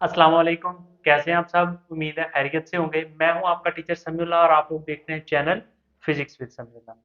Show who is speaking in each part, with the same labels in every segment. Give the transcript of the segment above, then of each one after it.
Speaker 1: अस्सलाम वालेकुम। कैसे हैं आप सब? उम्मीद है खैरियत से होंगे। मैं हूं आपका टीचर समीउल्लाह और आप लोग देख रहे हैं चैनल फिजिक्स विद समीउल्लाह।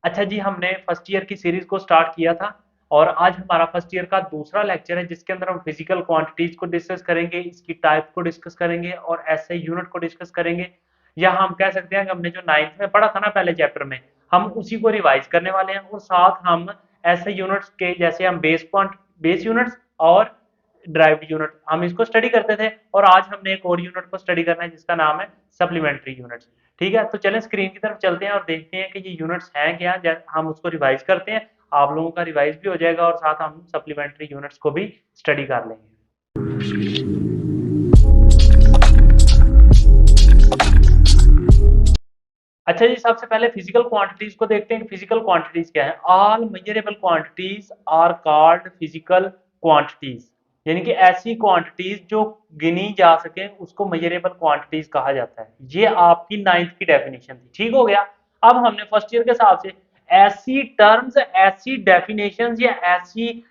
Speaker 1: अच्छा जी, हमने फर्स्ट ईयर की सीरीज को स्टार्ट किया था और आज हमारा फर्स्ट ईयर का दूसरा लेक्चर है जिसके अंदर हम फिजिकल क्वांटिटीज को डिस्कस करेंगे, इसकी टाइप को डिस्कस करेंगे और ऐसे यूनिट को डिस्कस करेंगे। या हम कह सकते हैं कि हमने जो 9th में पढ़ा था ना पहले चैप्टर में, हम उसी को रिवाइज करने वाले हैं और साथ हम ऐसे यूनिट्स के जैसे हम बेस यूनिट्स और ड्राइव्ड यूनिट हम इसको स्टडी करते थे और आज हमने एक और यूनिट को स्टडी करना है जिसका नाम है सप्लीमेंट्री यूनिट्स। ठीक है, तो चलें स्क्रीन की तरफ चलते हैं और देखते हैं कि ये यूनिट्स हैं क्या। हम उसको रिवाइज करते हैं, आप लोगों का रिवाइज भी हो जाएगा और साथ हम सप्लीमेंट्री यूनिट्स को भी स्टडी कर लेंगे। अच्छा जी, सबसे पहले फिजिकल क्वांटिटीज को देखते हैं कि फिजिकल क्वांटिटीज क्या है। All measurable quantities are called physical quantities, यानी कि ऐसी क्वांटिटीज जो गिनी जा सके उसको मेजरेबल क्वांटिटीज कहा जाता है। ये आपकी 9th की डेफिनेशन थी। ठीक हो गया। अब हमने फर्स्ट ईयर के हिसाब से ऐसी टर्म्स, ऐसी डेफिनेशन या ऐसी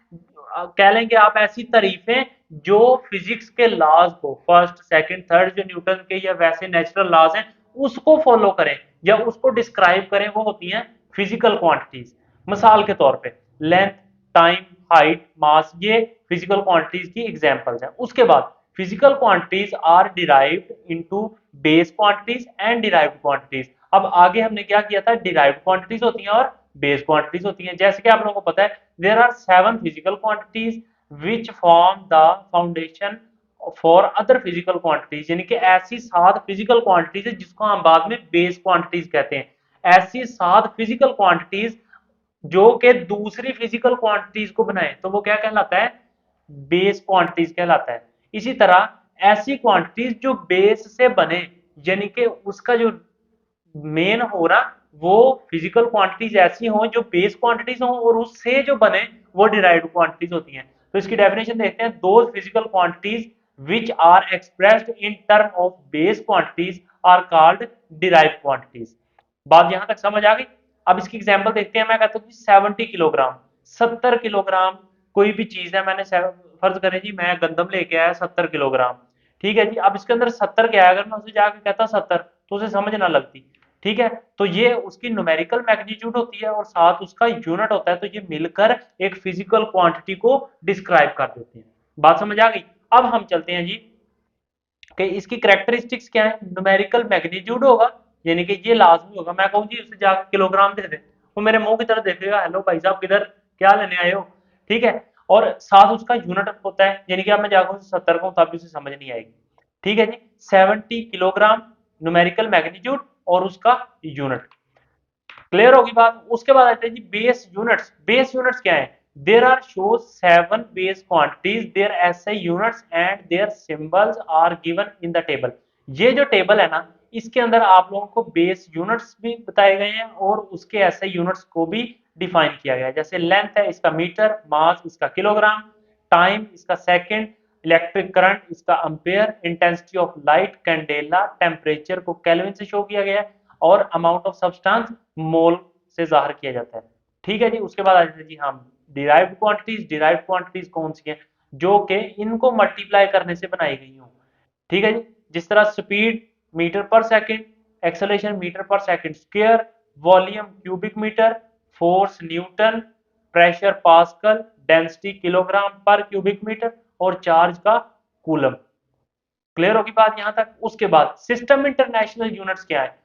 Speaker 1: कह लेंगे आप ऐसी तारीफें जो फिजिक्स के लॉज को, फर्स्ट सेकंड थर्ड जो न्यूटन के या वैसे नेचुरल लॉज हैं उसको फॉलो करें या उसको डिस्क्राइब करें, वो होती हैं फिजिकल क्वांटिटीज। मिसाल के तौर पे लेंथ, टाइम, हाइट, मास, ये फिजिकल क्वांटिटीज की एग्जांपल्स हैं। उसके बाद physical quantities are derived into base quantities and derived quantities. अब आगे हमने क्या किया था, डिराइव्ड क्वांटिटीज होती हैं और बेस क्वांटिटीज होती हैं। जैसे कि आप लोगों को पता है there are 7 physical quantities which form the foundation for other physical quantities, यानी कि ऐसी 7 फिजिकल क्वांटिटीज है जिसको हम बाद में बेस क्वांटिटीज कहते हैं। ऐसी 7 फिजिकल क्वांटिटीज जो कि दूसरी फिजिकल क्वांटिटीज को बनाए तो वो क्या कहलाता है, बेस क्वांटिटीज कहलाता है। इसी तरह ऐसी क्वांटिटीज जो बेस से बने, यानी कि उसका जो मेन हो रहा वो फिजिकल क्वांटिटीज ऐसी हो जो बेस क्वांटिटीज हो और उससे जो बने वो डिराइव्ड क्वांटिटीज होती हैं। तो इसकी डेफिनेशन देखते हैं। दो physical quantities which are expressed in term of base quantities are called derived quantities. बात यहां तक समझ आ गई। अब इसकी एग्जांपल देखते हैं। मैं कहता हूँ 70 किलोग्राम, 70 किलोग्राम कोई भी चीज है। मैंने फर्ज करें जी मैं गंदम लेके आया 70 किलोग्राम। ठीक है जी, अब इसके अंदर 70 क्या है, अगर मैं उसे जाके कहता 70 तो उसे समझ ना लगती। ठीक है, तो ये उसकी न्यूमेरिकल मैग्नीट्यूड होती है और साथ उसका यूनिट होता है, तो ये मिलकर एक फिजिकल क्वांटिटी को डिस्क्राइब कर देते हैं। बात समझ आ गई। अब हम चलते हैं जी कि इसकी कैरेक्टरिस्टिक्स क्या है। न्यूमेरिकल मैग्नीट्यूड होगा, यानी कि ये लाजमी होगा। मैं कहूँ जी उसे जाकर किलोग्राम दे दे, वो मेरे मुंह की तरफ देखेगा, हेलो भाई साहब किधर, क्या लेने आए हो। ठीक है, और साथ उसका यूनिट होता है, यानी कि अब मैं जाकर 70 कहूँ तब भी उसे समझ नहीं आएगी। ठीक है जी, 70 किलोग्राम न्यूमेरिकल मैग्नीट्यूड और उसका यूनिट। क्लियर होगी बात। उसके बाद आते हैं जी बेस यूनिट्स। बेस यूनिट्स क्या है, there are show 7 base quantities, their SI units and their symbols are given in the table. ये जो टेबल है ना, इसके अंदर आप लोगों को बेस यूनिट्स भी बताए गए हैं और उसके एसआई यूनिट्स को भी डिफाइन किया गया है। जैसे लेंथ है इसका मीटर, मास इसका किलोग्राम, टाइम इसका सेकंड, इलेक्ट्रिक करंट इसका ampere, intensity of light candela, temperature को केल्विन से शो किया गया है और अमाउंट ऑफ सब्सटेंस मोल से जाहिर किया जाता है। ठीक है जी, उसके बाद आ जाते हैं जी हम डिराइव्ड क्वांटिटीज। डिराइव्ड क्वांटिटीज कौन सी हैं, जो कि इनको मल्टीप्लाई करने से बनाई गई हो। ठीक है जी, जिस तरह speed metre per second, acceleration metre per second square, volume cubic metre, force newton, pressure pascal, density kilogram per cubic metre और चार्ज का कूलम। क्लियर होगी बात यहां तक। उसके बाद सिस्टम इंटरनेशनल यूनिट्स क्या है।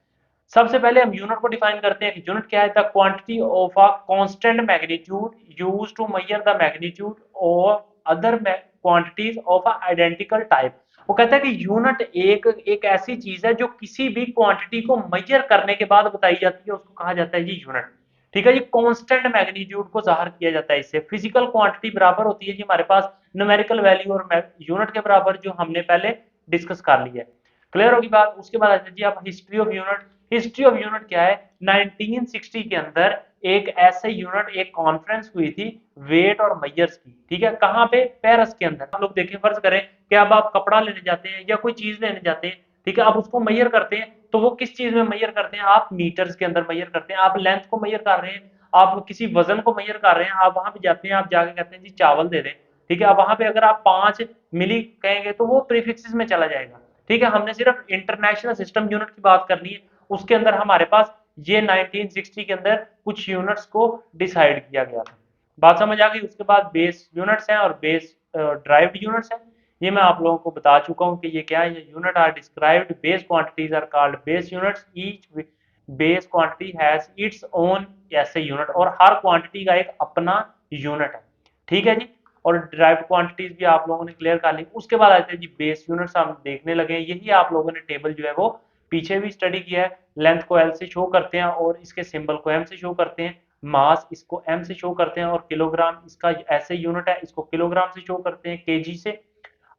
Speaker 1: सबसे पहले हम यूनिट को डिफाइन करते हैं कि यूनिट क्या है, the quantity of a constant magnitude used to measure the magnitude of other quantities of a identical type. वो कहता है कि यूनिट एक एक ऐसी चीज है जो किसी भी क्वांटिटी को मेजर करने के बाद बताई जाती है, उसको कहा जाता है जी यूनिट। ठीक है जी, कांस्टेंट मैग्नीट्यूड को जाहिर किया जाता है इससे। फिजिकल क्वांटिटी बराबर होती है जी हमारे पास न्यूमेरिकल वैल्यू और यूनिट के बराबर, जो हमने पहले डिस्कस कर लिया है। क्लियर होगी बात। उसके बाद आते हैं जी आप history of unit. History of unit क्या है, 1960 के अंदर एक ऐसे यूनिट, एक कॉन्फ्रेंस हुई थी वेट और मैयर्स की। ठीक है, कहां पे, पेरिस के अंदर। आप लोग देखें, फर्ज करें कि अब आप कपड़ा लेने जाते हैं या कोई चीज लेने जाते हैं, ठीक है, आप उसको मैयर करते हैं तो वो किस चीज में मैयर करते हैं, आप मीटर्स के अंदर मैयर करते हैं। आप लेंथ को मैयर कर रहे हैं, आप किसी वजन को मैयर कर रहे हैं, आप वहां पे जाते हैं, आप जाके कहते हैं जी चावल दे दें, ठीक है। अब वहां पे अगर आप 5 मिली कहेंगे तो वो प्रीफिक्सेस में चला जाएगा, ठीक है। हमने सिर्फ इंटरनेशनल सिस्टम यूनिट की बात करनी है, उसके अंदर हमारे पास ये 1960 के अंदर कुछ यूनिट्स को डिसाइड किया गया था। बात समझ आ गई। उसके बाद बेस यूनिट्स हैं और बेस ड्राइव्ड यूनिट्स हैं। ये मैं आप लोगों को बता चुका हूँ कि ये क्या है। ये unit are described, base quantities are called base units, each base quantity has its own ऐसे यूनिट, और हर क्वांटिटी का एक अपना यूनिट है, ठीक है जी। और डिराइव्ड क्वांटिटीज भी आप लोगों ने क्लियर कर ली। उसके बाद आते हैं जी बेस यूनिट्स, हम देखने लगे हैं। यही आप लोगों ने टेबल जो है वो पीछे भी स्टडी किया है। लेंथ को एल से शो करते हैं और इसके सिंबल को एम से शो करते हैं, मास इसको एम से शो करते हैं, और किलोग्राम इसका ऐसे यूनिट है, इसको किलोग्राम से शो करते हैं केजी से,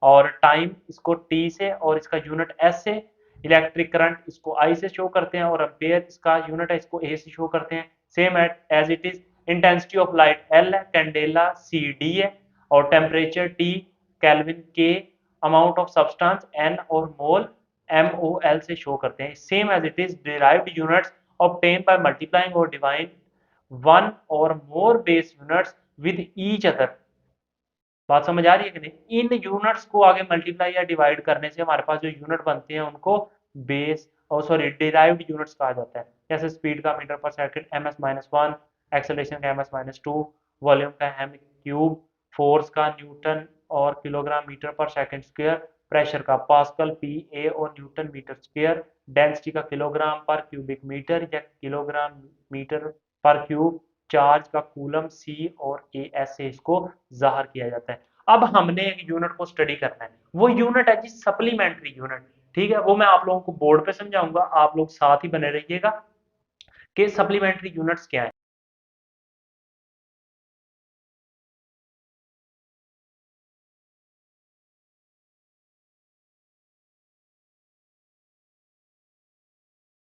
Speaker 1: और टाइम इसको टी से, और इसका यूनिट एस से। इलेक्ट्रिक करंट इसको आई से शो करते हैं, और एम्पेयर इसका यूनिट है, इसको ए से शो करते हैं। Same as it is intensity of light L है, कैंडेला सी डी है, और temperature T, kelvin K, amount of substance N, और मोल एम ओ एल से शो करते हैं। Same as it is derived units obtain by multiplying और divide one और more base units with each other. बात समझ आ रही है कि नहीं। इन यूनिट्स को आगे मल्टीप्लाई या डिवाइड करने से हमारे पास जो यूनिट बनते हैं उनको बेस और सॉरी डिराइव्ड यूनिट्स कहा जाता है। जैसे स्पीड का metre per second M S minus one, acceleration का M S minus two, volume का एम क्यूब, फोर्स का न्यूटन और kilogram metre per second square, pressure का पास्कल पी ए और न्यूटन मीटर स्क्वायर, डेंसिटी का kilogram per cubic metre या kilogram metre per cube, charge का coulomb C और A S से इसको जाहिर किया जाता है। अब हमने एक यूनिट को स्टडी करना है, वो यूनिट है जी सप्लीमेंट्री यूनिट, ठीक है। वो मैं आप लोगों को बोर्ड पे समझाऊंगा, आप लोग साथ ही बने रहिएगा कि सप्लीमेंट्री यूनिट्स क्या है।